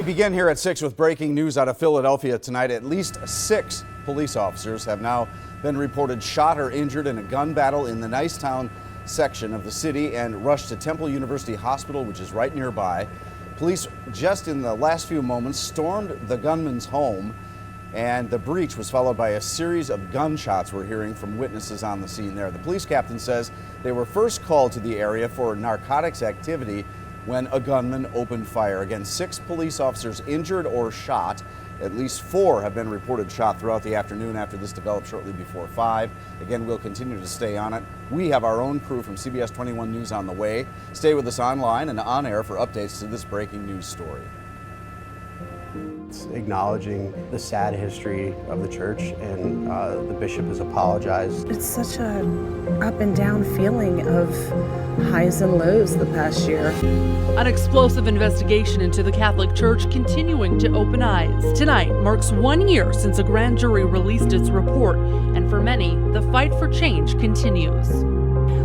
begin here at 6 with breaking news out of Philadelphia tonight. At least 6 police officers have now been reported shot or injured in a gun battle in the Nicetown section of the city and rushed to Temple University Hospital, which is right nearby. Police just in the last few moments stormed the gunman's home, and the breach was followed by a series of gunshots we're hearing from witnesses on the scene there. The police captain says they were first called to the area for narcotics activity when a gunman opened fire. Again, 6 police officers injured or shot. At least 4 have been reported shot throughout the afternoon after this developed shortly before 5. Again, we'll continue to stay on it. We have our own crew from CBS 21 News on the way. Stay with us online and on air for updates to this breaking news story. It's acknowledging the sad history of the church, and the bishop has apologized. It's such a up and down feeling of highs and lows the past year. An explosive investigation into the Catholic Church continuing to open eyes. Tonight marks 1 year since a grand jury released its report, and for many, the fight for change continues.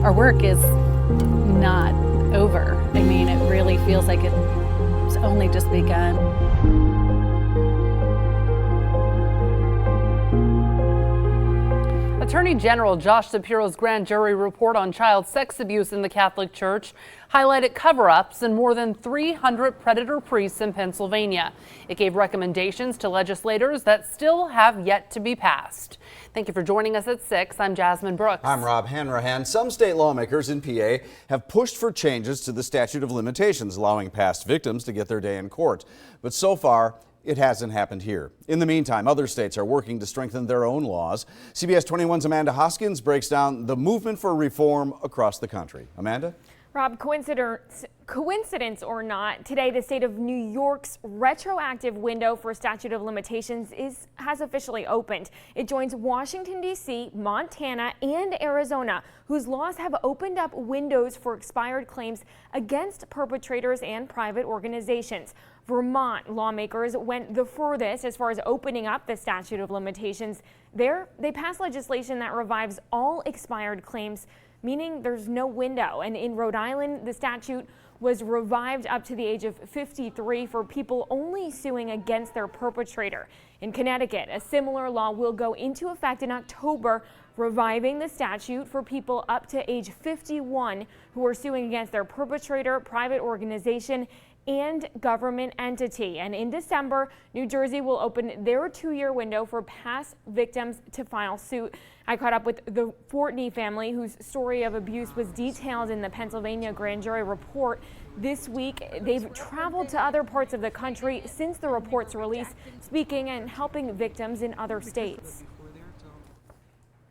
Our work is not over. I mean, it really feels like it's only just begun. Attorney General Josh Shapiro's grand jury report on child sex abuse in the Catholic Church highlighted cover-ups in more than 300 predator priests in Pennsylvania. It gave recommendations to legislators that still have yet to be passed. Thank you for joining us at 6. I'm Jasmine Brooks. I'm Rob Hanrahan. Some state lawmakers in PA have pushed for changes to the statute of limitations, allowing past victims to get their day in court. But so far, it hasn't happened here. In the meantime, other states are working to strengthen their own laws. CBS 21's Amanda Hoskins breaks down the movement for reform across the country. Amanda? Rob, coincidence or not, today the state of New York's retroactive window for statute of limitations has officially opened. It joins Washington, D.C., Montana, and Arizona, whose laws have opened up windows for expired claims against perpetrators and private organizations. Vermont lawmakers went the furthest as far as opening up the statute of limitations. There, they passed legislation that revives all expired claims, meaning there's no window. And in Rhode Island, the statute was revived up to the age of 53 for people only suing against their perpetrator. In Connecticut, a similar law will go into effect in October, reviving the statute for people up to age 51 who are suing against their perpetrator, private organization, and government entity. And in December, New Jersey will open their 2-year window for past victims to file suit. I caught up with the Fortney family, whose story of abuse was detailed in the Pennsylvania grand jury report. This week, they've traveled to other parts of the country since the report's release, speaking and helping victims in other states.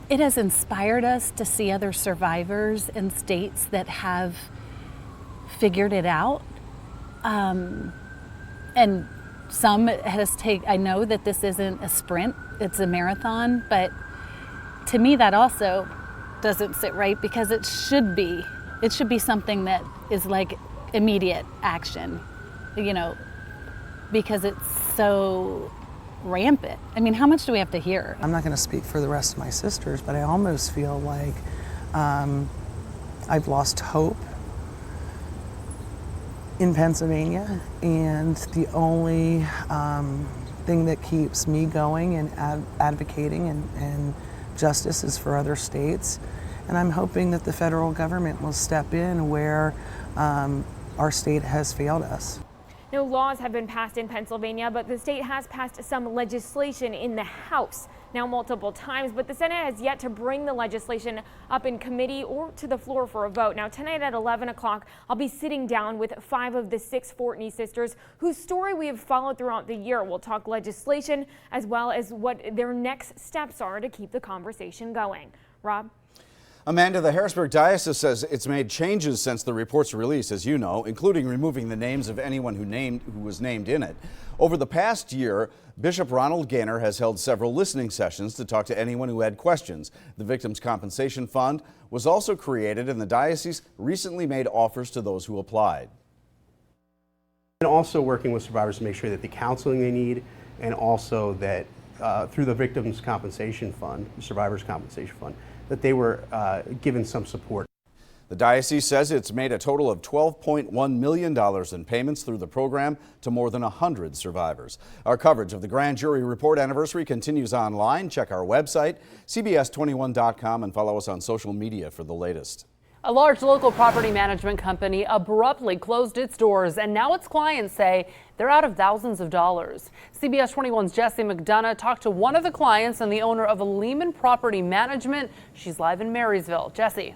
It has inspired us to see other survivors in states that have figured it out. And some I know that this isn't a sprint, it's a marathon, but to me that also doesn't sit right, because it should be something that is like immediate action, because it's so rampant. I mean, how much do we have to hear? I'm not going to speak for the rest of my sisters, but I almost feel like I've lost hope in Pennsylvania, and the only thing that keeps me going and advocating and justice is for other states. And I'm hoping that the federal government will step in where our state has failed us. No laws have been passed in Pennsylvania, but the state has passed some legislation in the House now multiple times, but the Senate has yet to bring the legislation up in committee or to the floor for a vote. Now tonight at 11 o'clock, I'll be sitting down with 5 of the 6 Fortney sisters whose story we have followed throughout the year. We'll talk legislation as well as what their next steps are to keep the conversation going. Rob? Amanda, the Harrisburg Diocese says it's made changes since the report's release, as you know, including removing the names of anyone who was named in it. Over the past year, Bishop Ronald Gaynor has held several listening sessions to talk to anyone who had questions. The Victims' Compensation Fund was also created, and the diocese recently made offers to those who applied. And also working with survivors to make sure that the counseling they need, and also that through the Victims' Compensation Fund, the Survivors' Compensation Fund, that they were given some support. The diocese says it's made a total of $12.1 million in payments through the program to more than 100 survivors. Our coverage of the Grand Jury Report anniversary continues online. Check our website, CBS21.com, and follow us on social media for the latest. A large local property management company abruptly closed its doors, and now its clients say they're out of thousands of dollars. CBS 21's Jessie McDonough talked to one of the clients and the owner of Lehman Property Management. She's live in Marysville. Jessie.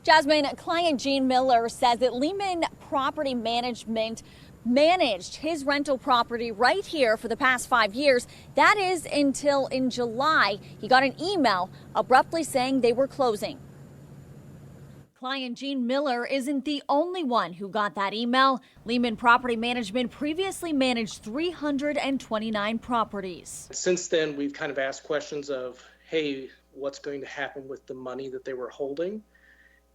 Jasmine, client Gene Miller says that Lehman Property Management managed his rental property right here for the past 5 years. That is until in July, he got an email abruptly saying they were closing. Client Gene Miller isn't the only one who got that email. Lehman Property Management previously managed 329 properties. Since then, we've kind of asked questions of, hey, what's going to happen with the money that they were holding?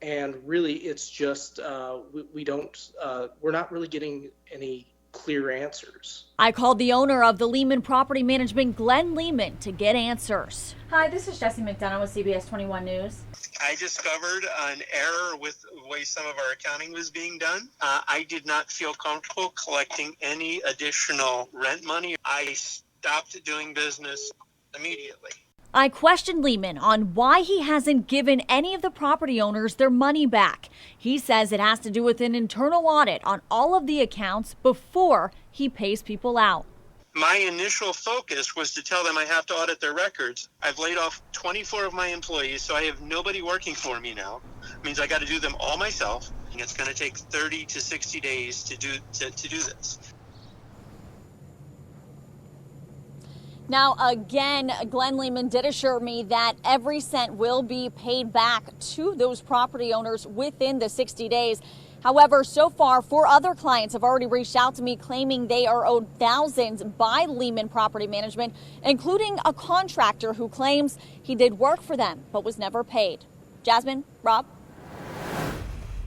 And really, it's just we're not really getting any clear answers. I called the owner of the Lehman Property Management, Glenn Lehman, to get answers. Hi, this is Jessie McDonough with CBS 21 News. I discovered an error with the way some of our accounting was being done. I did not feel comfortable collecting any additional rent money. I stopped doing business immediately. I questioned Lehman on why he hasn't given any of the property owners their money back. He says it has to do with an internal audit on all of the accounts before he pays people out. My initial focus was to tell them I have to audit their records. I've laid off 24 of my employees, so I have nobody working for me now. It means I got to do them all myself, and it's going to take 30 to 60 days to do this. Now, again, Glenn Lehman did assure me that every cent will be paid back to those property owners within the 60 days. However, so far, 4 other clients have already reached out to me claiming they are owed thousands by Lehman Property Management, including a contractor who claims he did work for them but was never paid. Jasmine, Rob.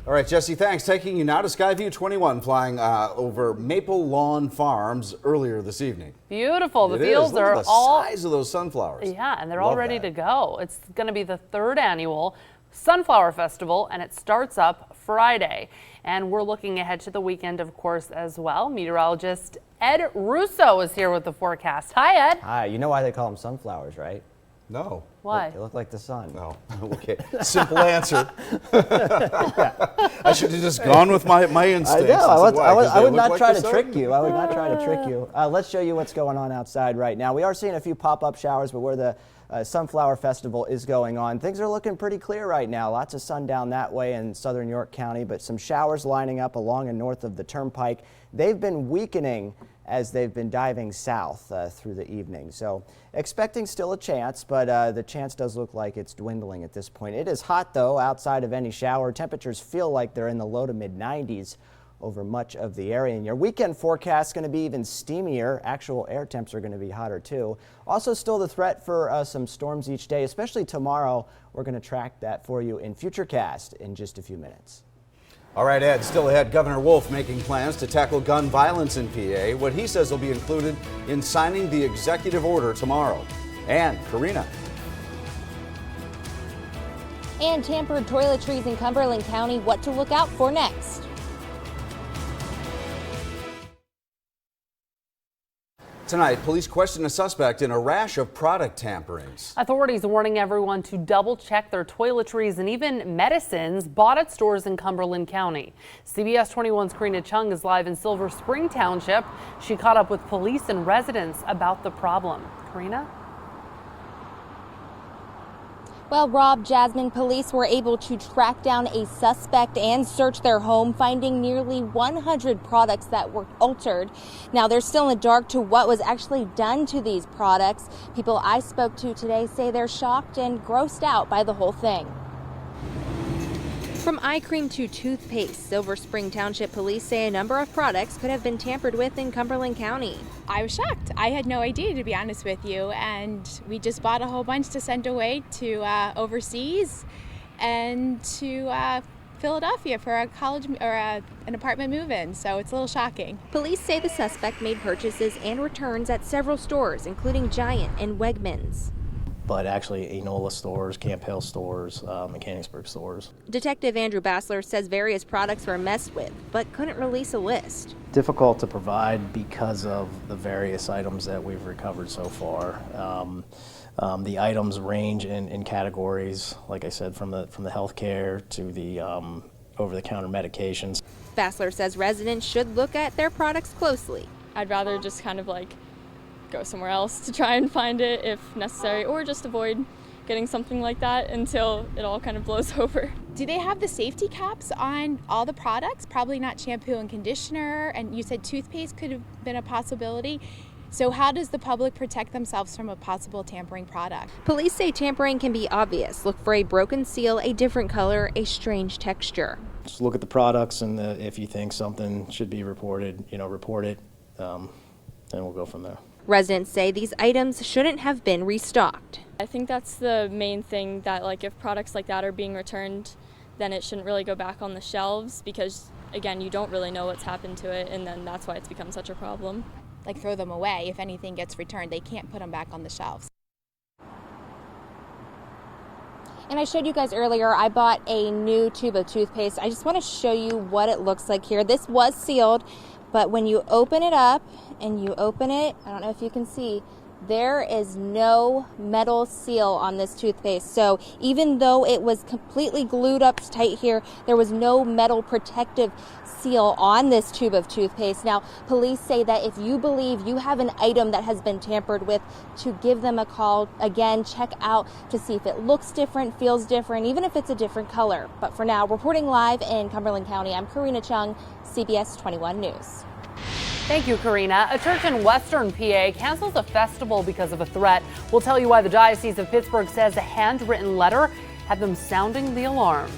All right, Jessie, thanks. Taking you now to Skyview 21, flying over Maple Lawn Farms earlier this evening. Beautiful. The It fields is. Look are at the all size of those sunflowers. Yeah, and they're Love all ready that. to go. It's going to be the 3rd annual Sunflower Festival, and it starts up Friday. And we're looking ahead to the weekend, of course, as well. Meteorologist Ed Russo is here with the forecast. Hi, Ed. Hi. You know why they call them sunflowers, right? No. Why? They look like the sun. No. Okay. Simple answer. I should have just gone with my instincts. I know. And said, why? 'Cause I they would look not like try the to sun? trick you. I would not try to trick you. Let's show you what's going on outside right now. We are seeing a few pop-up showers, but where the Sunflower Festival is going on, things are looking pretty clear right now. Lots of sun down that way in southern York County, but some showers lining up along and north of the Turnpike. They've been weakening as they've been diving south through the evening. So expecting still a chance, but the chance does look like it's dwindling at this point. It is hot, though, outside of any shower. Temperatures feel like they're in the low to mid 90s over much of the area. And your weekend forecast is going to be even steamier. Actual air temps are going to be hotter, too. Also, still the threat for some storms each day, especially tomorrow. We're going to track that for you in Futurecast in just a few minutes. All right, Ed, still ahead, Governor Wolf making plans to tackle gun violence in PA, what he says will be included in signing the executive order tomorrow. And Karina. And tampered toiletries in Cumberland County, what to look out for next. Tonight, police question a suspect in a rash of product tamperings. Authorities warning everyone to double check their toiletries and even medicines bought at stores in Cumberland County. CBS 21's Karina Chung is live in Silver Spring Township. She caught up with police and residents about the problem. Karina? Well, Rob, Jasmine, police were able to track down a suspect and search their home, finding nearly 100 products that were altered. Now, they're still in the dark to what was actually done to these products. People I spoke to today say they're shocked and grossed out by the whole thing. From eye cream to toothpaste, Silver Spring Township police say a number of products could have been tampered with in Cumberland County. I was shocked. I had no idea, to be honest with you, and we just bought a whole bunch to send away to overseas and to Philadelphia for a college or an apartment move-in, so it's a little shocking. Police say the suspect made purchases and returns at several stores, including Giant and Wegmans. but actually Enola stores, Camp Hill stores, Mechanicsburg stores. Detective Andrew Bassler says various products were messed with, but couldn't release a list. Difficult to provide because of the various items that we've recovered so far. The items range in categories, like I said, from the healthcare to the over-the-counter medications. Bassler says residents should look at their products closely. I'd rather just kind of like go somewhere else to try and find it if necessary, or just avoid getting something like that until it all kind of blows over. Do they have the safety caps on all the products? Probably not shampoo and conditioner, and you said toothpaste could have been a possibility. So how does the public protect themselves from a possible tampering product? Police say tampering can be obvious. Look for a broken seal, a different color, a strange texture. Just look at the products, and if you think something should be reported, report it, and we'll go from there. Residents say these items shouldn't have been restocked. I think that's the main thing, that like if products like that are being returned, then it shouldn't really go back on the shelves, because again, you don't really know what's happened to it, and then that's why it's become such a problem. Like throw them away. If anything gets returned, they can't put them back on the shelves. And I showed you guys earlier, I bought a new tube of toothpaste. I just want to show you what it looks like here. This was sealed, but when you open it up and you open it, I don't know if you can see, there is no metal seal on this toothpaste. So even though it was completely glued up tight here, there was no metal protective seal on this tube of toothpaste. Now, police say that if you believe you have an item that has been tampered with, to give them a call. Again, check out to see if it looks different, feels different, even if it's a different color. But for now, reporting live in Cumberland County, I'm Karina Chung, CBS 21 News. Thank you, Karina. A church in Western PA cancels a festival because of a threat. We'll tell you why the Diocese of Pittsburgh says a handwritten letter had them sounding the alarm.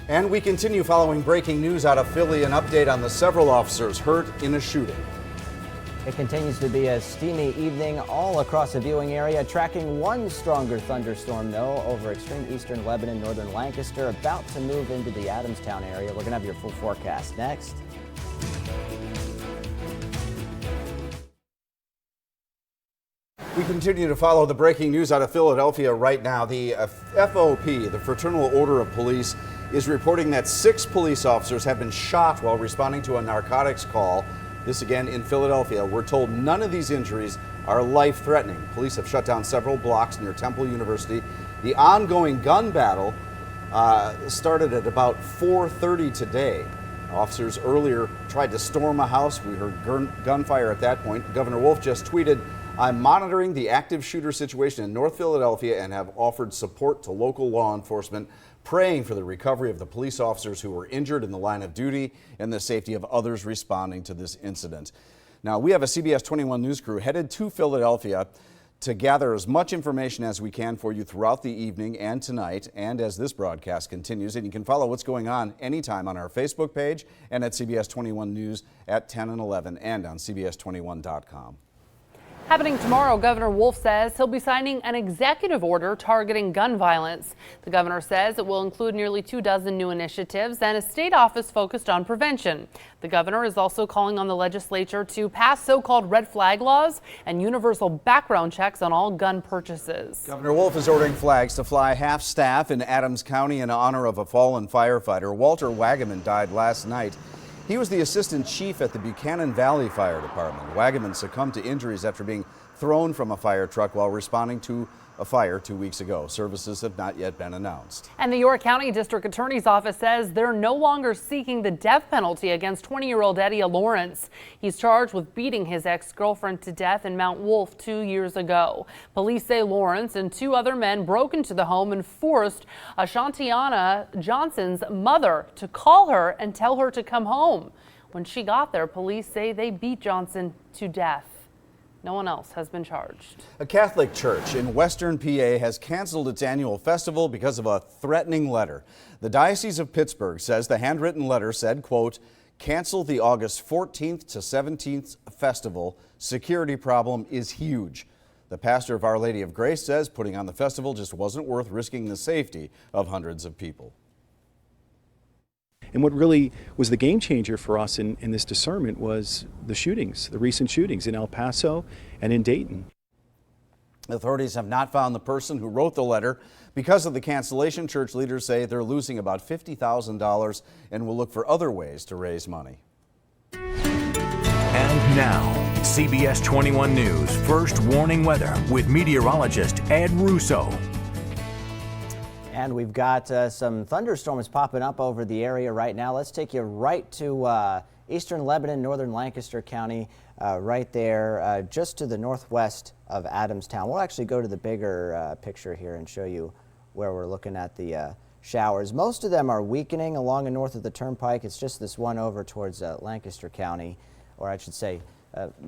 And we continue following breaking news out of Philly, an update on the several officers hurt in a shooting. It continues to be a steamy evening all across the viewing area, tracking one stronger thunderstorm, though, over extreme eastern Lebanon, northern Lancaster, about to move into the Adamstown area. We're going to have your full forecast next. We continue to follow the breaking news out of Philadelphia right now. The FOP, the Fraternal Order of Police, is reporting that 6 police officers have been shot while responding to a narcotics call. This again in Philadelphia. We're told none of these injuries are life-threatening. Police have shut down several blocks near Temple University. The ongoing gun battle started at about 4:30 today. Officers earlier tried to storm a house. We heard gunfire at that point. Governor Wolf just tweeted, "I'm monitoring the active shooter situation in North Philadelphia and have offered support to local law enforcement, praying for the recovery of the police officers who were injured in the line of duty and the safety of others responding to this incident." Now, we have a CBS 21 news crew headed to Philadelphia to gather as much information as we can for you throughout the evening and tonight, and as this broadcast continues. And you can follow what's going on anytime on our Facebook page and at CBS 21 News at 10 and 11 and on CBS21.com. Happening tomorrow, Governor Wolf says he'll be signing an executive order targeting gun violence. The governor says it will include nearly 24 new initiatives and a state office focused on prevention. The governor is also calling on the legislature to pass so-called red flag laws and universal background checks on all gun purchases. Governor Wolf is ordering flags to fly half-staff in Adams County in honor of a fallen firefighter. Walter Wagaman died last night. He was the assistant chief at the Buchanan Valley Fire Department. Wagaman succumbed to injuries after being thrown from a fire truck while responding to a fire 2 weeks ago. Services have not yet been announced. And the York County District Attorney's Office says they're no longer seeking the death penalty against 20-year-old Eddie Lawrence. He's charged with beating his ex-girlfriend to death in Mount Wolf 2 years ago. Police say Lawrence and 2 other men broke into the home and forced Ashantiana Johnson's mother to call her and tell her to come home. When she got there, police say they beat Johnson to death. No one else has been charged. A Catholic church in Western PA has canceled its annual festival because of a threatening letter. The Diocese of Pittsburgh says the handwritten letter said, quote, "Cancel the August 14th to 17th festival. Security problem is huge." The pastor of Our Lady of Grace says putting on the festival just wasn't worth risking the safety of hundreds of people. And what really was the game changer for us in this discernment was the shootings, the recent shootings in El Paso and in Dayton. Authorities have not found the person who wrote the letter. Because of the cancellation, church leaders say they're losing about $50,000 and will look for other ways to raise money. And now, CBS 21 News First Warning Weather with meteorologist Ed Russo. And we've got some thunderstorms popping up over the area right now. Let's take you right to eastern Lebanon, northern Lancaster County, right there just to the northwest of Adamstown. We'll actually go to the bigger picture here and show you where we're looking at the showers. Most of them are weakening along and north of the turnpike. It's just this one over towards Lancaster County, or I should say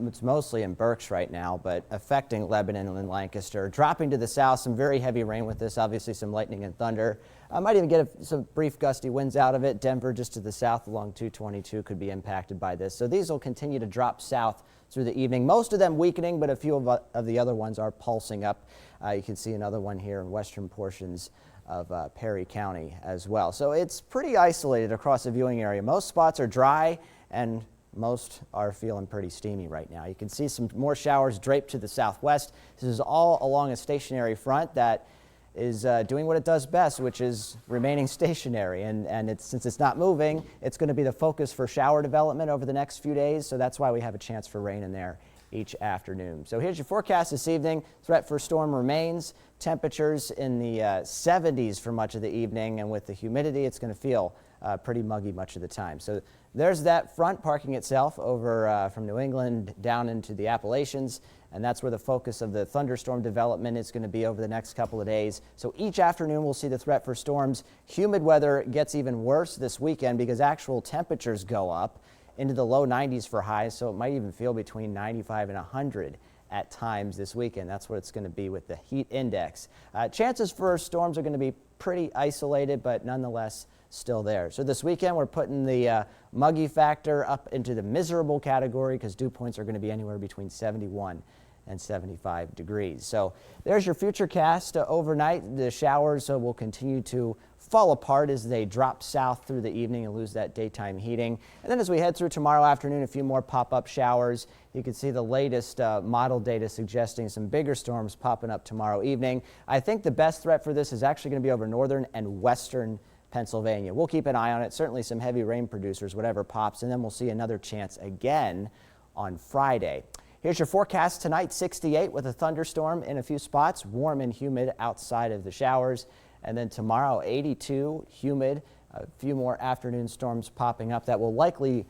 it's mostly in Berks right now, but affecting Lebanon and Lancaster. Dropping to the south, some very heavy rain with this, obviously some lightning and thunder. I might even get some brief gusty winds out of it. Denver just to the south along 222 could be impacted by this. So these will continue to drop south through the evening. Most of them weakening, but a few of the other ones are pulsing up. You can see another one here in western portions of Perry County as well. So it's pretty isolated across the viewing area. Most spots are dry and most are feeling pretty steamy right now. You can see some more showers draped to the southwest. This is all along a stationary front that is doing what it does best, which is remaining stationary. And since it's not moving, it's going to be the focus for shower development over the next few days. So that's why we have a chance for rain in there each afternoon. So here's your forecast this evening. Threat for storm remains. Temperatures in the 70s for much of the evening, and with the humidity, it's going to feel pretty muggy much of the time. So there's that front parking itself over from New England down into the Appalachians, and that's where the focus of the thunderstorm development is going to be over the next couple of days. So each afternoon we'll see the threat for storms. Humid weather gets even worse this weekend because actual temperatures go up into the low 90s for highs, so it might even feel between 95 and 100 at times this weekend. That's what it's going to be with the heat index. Chances for storms are going to be pretty isolated, but nonetheless still there. So this weekend we're putting the muggy factor up into the miserable category because dew points are going to be anywhere between 71 and 75 degrees. So there's your future cast overnight. The showers will continue to fall apart as they drop south through the evening and lose that daytime heating. And then as we head through tomorrow afternoon, a few more pop-up showers. You can see the latest model data suggesting some bigger storms popping up tomorrow evening. I think the best threat for this is actually going to be over northern and western Pennsylvania. We'll keep an eye on it. Certainly some heavy rain producers, whatever pops, and then we'll see another chance again on Friday. Here's your forecast tonight, 68 with a thunderstorm in a few spots, warm and humid outside of the showers. And then tomorrow, 82, humid, a few more afternoon storms popping up that will likely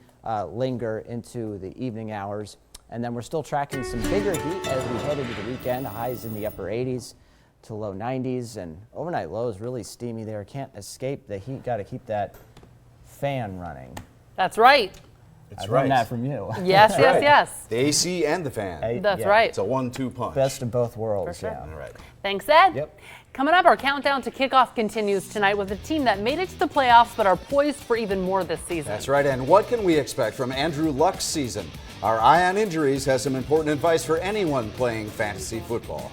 linger into the evening hours. And then we're still tracking some bigger heat as we head into the weekend, highs in the upper 80s to low 90s, and overnight lows really steamy there. Can't escape the heat, got to keep that fan running. That's right. I learned that from you. Yes, yes, yes. The AC and the fan. That's right. It's a 1-2 punch. Best of both worlds. For sure. Yeah. All right. Thanks, Ed. Yep. Coming up, our countdown to kickoff continues tonight with a team that made it to the playoffs but are poised for even more this season. That's right. And what can we expect from Andrew Luck's season? Our Eye on Injuries has some important advice for anyone playing fantasy football.